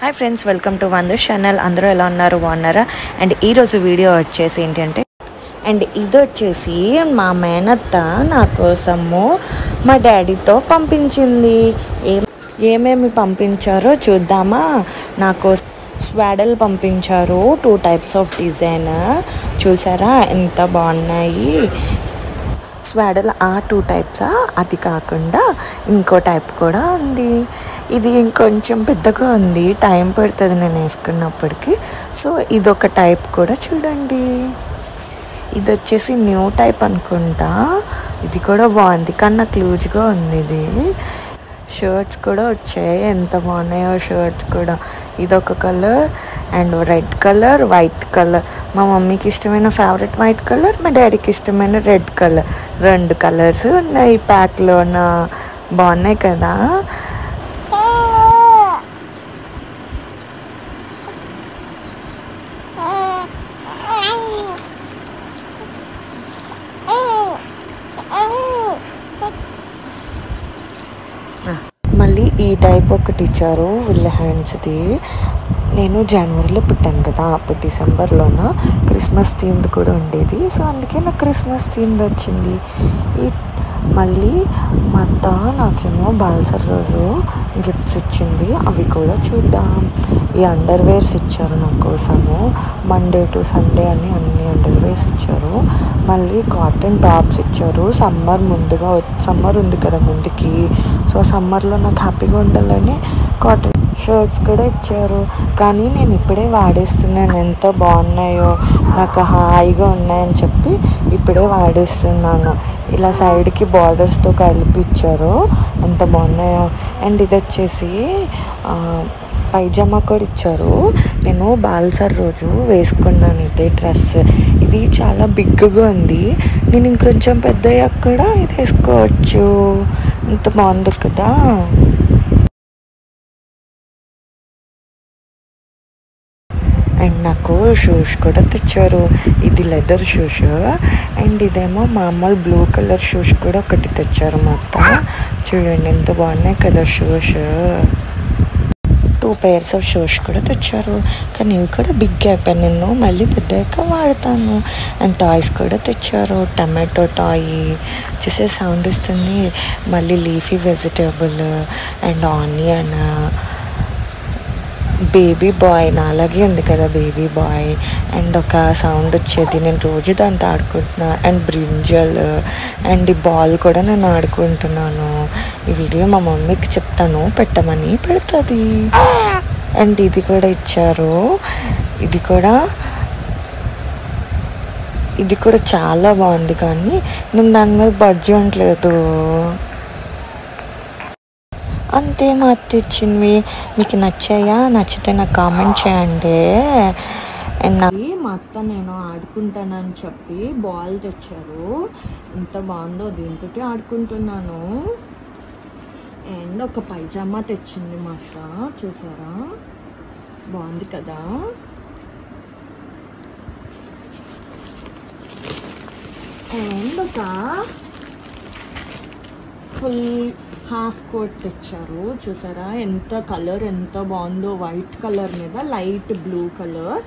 Hi friends, welcome to wonder channel. అందరూ ఎలా ఉన్నారు, బాగున్నారా? అండ్ ఈరోజు వీడియో వచ్చేసి ఏంటంటే ఇది వచ్చేసి మా మేనత్త నా కోసము మా డాడీతో పంపించింది. ఏమేమి పంపించారో చూద్దామా. నా కోసం స్వాడల్ పంపించారు, 2 టైప్స్ ఆఫ్ డిజైన్. చూసారా ఎంత బాగున్నాయి స్వాడల్. ఆ 2 టైప్సా, అది కాకుండా ఇంకో టైప్ కూడా ఉంది. ఇది ఇంకొంచెం పెద్దగా ఉంది, టైం పడుతుంది నేను వేసుకున్నప్పటికీ. సో ఇదొక టైప్ కూడా చూడండి. ఇది వచ్చేసి న్యూ టైప్ అనుకుంటా. ఇది కూడా బాగుంది కానీ నాకు లూజ్గా ఉంది. ఇది షర్ట్స్ కూడా వచ్చాయి, ఎంత బాగున్నాయో షర్ట్స్ కూడా. ఇదొక colour and red colour, white colour. మా మమ్మీకి ఇష్టమైన ఫేవరెట్ వైట్ కలర్, మా డాడీకి ఇష్టమైన రెడ్ కలర్. 2 కలర్స్ ఉన్నాయి ప్యాక్లోన. బాగున్నాయి కదా. మళ్ళీ ఈ టైప్ ఒకటి ఇచ్చారు, ఫుల్ హ్యాండ్స్ది. నేను జనవరిలో పుట్టాను కదా, అప్పుడు డిసెంబర్లోన క్రిస్మస్ థీమ్ది కూడా ఉండేది. సో అందుకే నాకు క్రిస్మస్ థీమ్ది వచ్చింది. మళ్ళీ మా అత్త నాకేమో బాల్సర్ రోజు గిఫ్ట్స్ ఇచ్చింది, అవి కూడా చూద్దాం. ఈ అండర్వేర్స్ ఇచ్చారు నా కోసము, మండే టు సండే అని అన్ని అండర్వేర్స్ ఇచ్చారు. మళ్ళీ కాటన్ టాప్స్ ఇచ్చారు. సమ్మర్ ఉంది కదా ముందుకి, సో సమ్మర్లో నాకు హ్యాపీగా ఉండాలని కాటన్ షర్ట్స్ కూడా ఇచ్చారు. కానీ నేను ఇప్పుడే వాడేస్తున్నాను, ఎంత బాగున్నాయో, నాకు హాయిగా ఉన్నాయని చెప్పి ఇప్పుడే వాడేస్తున్నాను. ఇలా సైడ్కి బార్డర్స్తో కలిపి ఇచ్చారు, ఎంత బాగున్నాయో. అండ్ ఇది వచ్చేసి పైజామా కూడా ఇచ్చారు. నేను బాల్సర్ రోజు వేసుకున్నాను ఇదే డ్రెస్. ఇది చాలా బిగ్గా ఉంది, నేను ఇంకొంచెం పెద్ద అయ్యాక కూడా ఇది వేసుకోవచ్చు. ఎంత బాగుంది కదా. అండ్ నాకు షూస్ కూడా తెచ్చారు. ఇది లెదర్ షూస్ అండ్ ఇదేమో మామూలు బ్లూ కలర్ షూస్ కూడా ఒకటి తెచ్చారు మా అత్త. చూడండి ఎంత బాగున్నాయి కదా షూస్. 2 pairs ఆఫ్ షూస్ కూడా తెచ్చారు, కానీ ఇవి కూడా బిగ్ అయిపోయాను, నేను మళ్ళీ పెద్దగా వాడతాను. అండ్ టాయ్స్ కూడా తెచ్చారు. టమాటో టాయ్ చేసే సౌండ్ ఇస్తుంది, మళ్ళీ leafy vegetable and onion. Baby bye, నా అలాగే ఉంది కదా బేబీ బాయ్. అండ్ ఒక సౌండ్ వచ్చేది, నేను రోజు దాంతో ఆడుకుంటున్నా. అండ్ బ్రింజల్ అండ్ ఈ బాల్ కూడా నేను ఆడుకుంటున్నాను. ఈ వీడియో మా మమ్మీకి చెప్తాను పెట్టమని, పెడుతుంది. అండ్ ఇది కూడా ఇచ్చారు. ఇది కూడా చాలా బాగుంది, కానీ నేను దాని మీద బజ్జీ ఉండలేదు. అంతే మా అత్త ఇచ్చినవి. మీకు నచ్చాయా? నచ్చితే నాకు కామెంట్ చేయండి. అండ్ మా అత్త నేను ఆడుకుంటానని చెప్పి బాల్ తెచ్చారు, ఎంత బాగుందో, దీంతో ఆడుకుంటున్నాను. అండ్ ఒక పైజామా తెచ్చింది మా అత్త, చూసారా బాగుంది కదా. అండ్ ఒక ఫుల్ హాఫ్ కోట్ తెచ్చారు, చూసారా ఎంత కలర్ ఎంత బాగుందో. వైట్ కలర్ మీద లైట్ బ్లూ కలర్.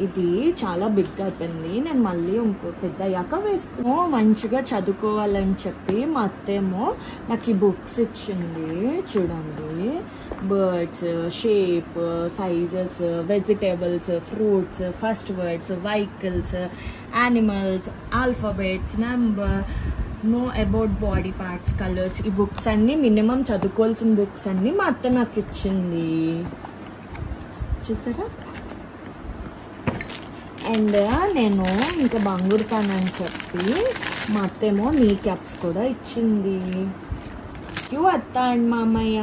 ఇది చాలా బిగ్ అయిపోయింది, నేను మళ్ళీ ఇంకో పెద్ద అయ్యాక వేసుకున్నాను. మంచిగా చదువుకోవాలని చెప్పి మా అత్తేమో నాకు ఈ బుక్స్ ఇచ్చింది. చూడండి, birds, shape, sizes, vegetables, fruits, first words, vehicles, animals, alphabets, number, know about body parts, colours. ఈ బుక్స్ అన్నీ మినిమం చదువుకోవాల్సిన బుక్స్ అన్నీ మా అత్త నాకు ఇచ్చింది, చూసారా. అండ్ నేను ఇంకా బంగురుతానని చెప్పి మా అత్తేమో నీ క్యాప్స్ కూడా ఇచ్చింది. అత్త అండ్ మామయ్య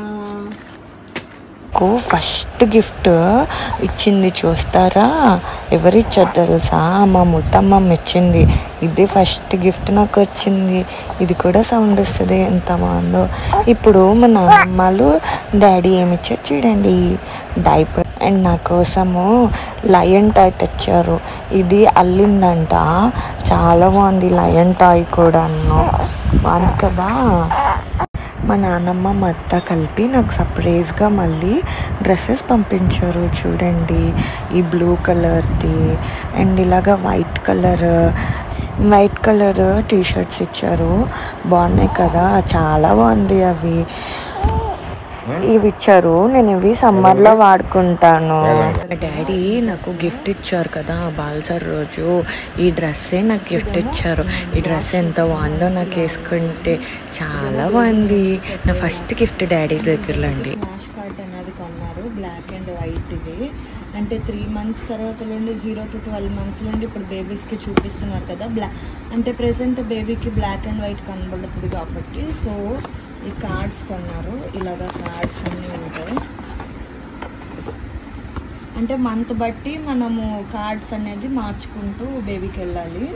ఫస్ట్ గిఫ్ట్ ఇచ్చింది, చూస్తారా ఎవరిచ్చారు తెలుసా? మా ముత్తమ్మమ్మ ఇచ్చింది. ఇది ఫస్ట్ గిఫ్ట్ నాకు వచ్చింది. ఇది కూడా సౌండ్ వస్తుంది, ఎంత బాగుందో. ఇప్పుడు మా నాన్నమ్మలు డాడీ ఏమిచ్చారు చూడండి, డైపర్. అండ్ నా కోసము లయన్ టాయ్ తెచ్చారు. ఇది అల్లిందంట, చాలా బాగుంది లయన్ టాయ్ కూడా. బాగుంది కదా. మా నాన్నమ్మ మా అత్త కలిపి నాకు సర్ప్రైజ్గా మళ్ళీ డ్రెస్సెస్ పంపించారు. చూడండి, ఈ బ్లూ కలర్ది అండ్ ఇలాగా వైట్ కలర్ టీషర్ట్స్ ఇచ్చారు. బాగున్నాయి కదా, చాలా బాగుంది. అవి ఇవి ఇచ్చారు, నేను ఇవి సమ్మర్లో వాడుకుంటాను. మా డాడీ నాకు గిఫ్ట్ ఇచ్చారు కదా బాల్సర్ రోజు, ఈ డ్రెస్సే నాకు గిఫ్ట్ ఇచ్చారు. ఈ డ్రెస్ ఎంత బాగుందో, నాకు వేసుకుంటే చాలా బాగుంది. నా ఫస్ట్ గిఫ్ట్ డాడీ దగ్గరలో అండి. మ్యాష్ కార్డ్ అనేది కొన్నారు, బ్లాక్ అండ్ వైట్. ఇది అంటే 3 months తర్వాత నుండి 0 to 12 months నుండి ఇప్పుడు బేబీస్కి చూపిస్తున్నారు కదా. అంటే ప్రెసెంట్ బేబీకి బ్లాక్ అండ్ వైట్ కనబడుతుంది కాబట్టి సో ఈ కార్డ్స్ కొన్నారు. ఇలాగా కార్డ్స్ అన్నీ ఉంటాయి. అంటే మంత్ బట్టి మనము కార్డ్స్ అనేది మార్చుకుంటూ బేబీకి వెళ్ళాలి.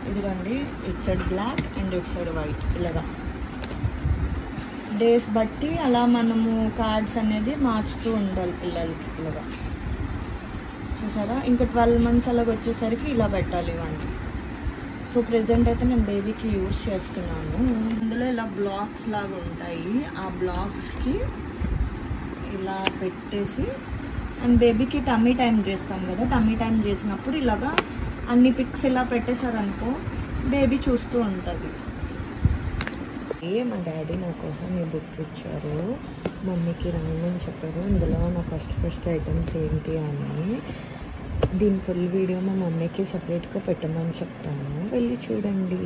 ఇదిగోండి, it side black and it side white. ఇలాగా డేస్ బట్టి అలా మనము కార్డ్స్ అనేది మార్చుతూ ఉండాలి పిల్లలకి. ఇలాగా చూసారా, ఇంకా 12 months అలాగ వచ్చేసరికి ఇలా పెట్టాలి ఇవ్వండి. సో ప్రెజెంట్ అయితే నేను బేబీకి యూజ్ చేస్తున్నాను. ఇందులో ఇలా బ్లాక్స్ లాగా ఉంటాయి. ఆ బ్లాక్స్కి ఇలా పెట్టేసి అండ్ బేబీకి టమ్మీ టైం చేస్తాం కదా, టమ్మీ టైం చేసినప్పుడు ఇలాగా అన్ని పిక్స్ ఇలా పెట్టేశారనుకో బేబీ చూస్తూ ఉంటుంది. మా డాడీ నా కోసం ఈ బుక్ ఇచ్చారు, మమ్మీకి రాయమని చెప్పారు. ఇందులో నా ఫస్ట్ ఐటమ్స్ ఏంటి అని. దీని ఫుల్ వీడియో మా మమ్మీకి సపరేట్గా పెట్టమని చెప్తాను, వెళ్ళి చూడండి.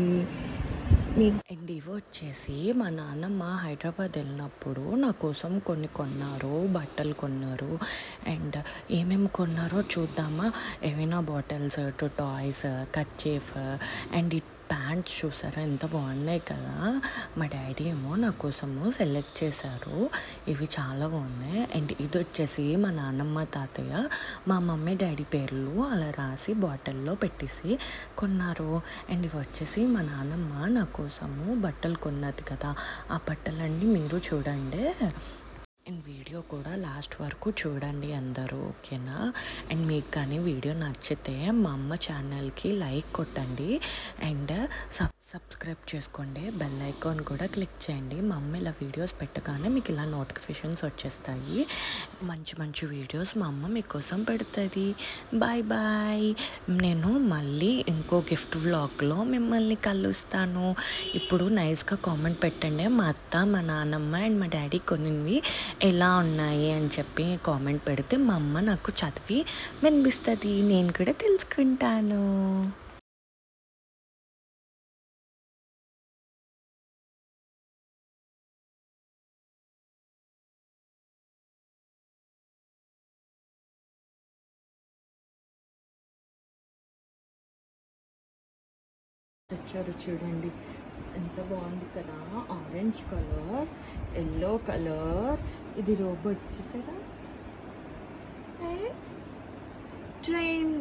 అండ్ ఇవి వచ్చేసి మా నాన్నమ్మ హైదరాబాద్ వెళ్ళినప్పుడు నా కోసం కొన్ని కొన్నారు, బట్టలు కొన్నారు. అండ్ ఏమేమి కొన్నారో చూద్దామా. ఏమైనా బాటిల్స్, టాయ్స్, కర్చీఫ్ అండ్ ఈ ప్యాంట్స్ చూసారా ఎంత బాగున్నాయి కదా. మా డాడీ ఏమో నా కోసము సెలెక్ట్ చేశారు. ఇవి చాలా బాగున్నాయి. అండ్ ఇది వచ్చేసి మా నాన్నమ్మ, తాతయ్య, మా మమ్మీ డాడీ పేర్లు అలా రాసి బాటిల్లో పెట్టేసి కొన్నారు. అండ్ ఇవి వచ్చేసి మా నాన్నమ్మ నా కోసము బట్టలు కొన్నది కదా, ఆ బట్టలన్నీ మీరు చూడండి. అండ్ వీడియో కూడా లాస్ట్ వరకు చూడండి అందరూ, ఓకేనా. అండ్ మీకు కానీ వీడియో నచ్చితే మా అమ్మ ఛానల్కి లైక్ కొట్టండి అండ్ సబ్స్క్రైబ్ చేసుకోండి, బెల్ ఐకాన్ కూడా క్లిక్ చేయండి. మా అమ్మ ఇలా వీడియోస్ పెట్టగానే మీకు ఇలా నోటిఫికేషన్స్ వచ్చేస్తాయి. మంచి వీడియోస్ మా అమ్మ మీకోసం పెడుతుంది. Bye bye. నేను మళ్ళీ ఇంకో గిఫ్ట్ వ్లాగ్లో మిమ్మల్ని కలుస్తాను. ఇప్పుడు నైస్గా కామెంట్ పెట్టండి, మా అత్త, మా నాన్నమ్మ అండ్ మా డాడీ కొన్నివి ఎలా ఉన్నాయి అని చెప్పి కామెంట్ పెడితే మా అమ్మ నాకు చదివి వినిపిస్తుంది, నేను కూడా తెలుసుకుంటాను. తెచ్చారు చూడండి, ఎంత బాగుంది కదా. ఆరెంజ్ కలర్, ఎల్లో కలర్, ఇది రోబోట్ చూసారా, ట్రైన్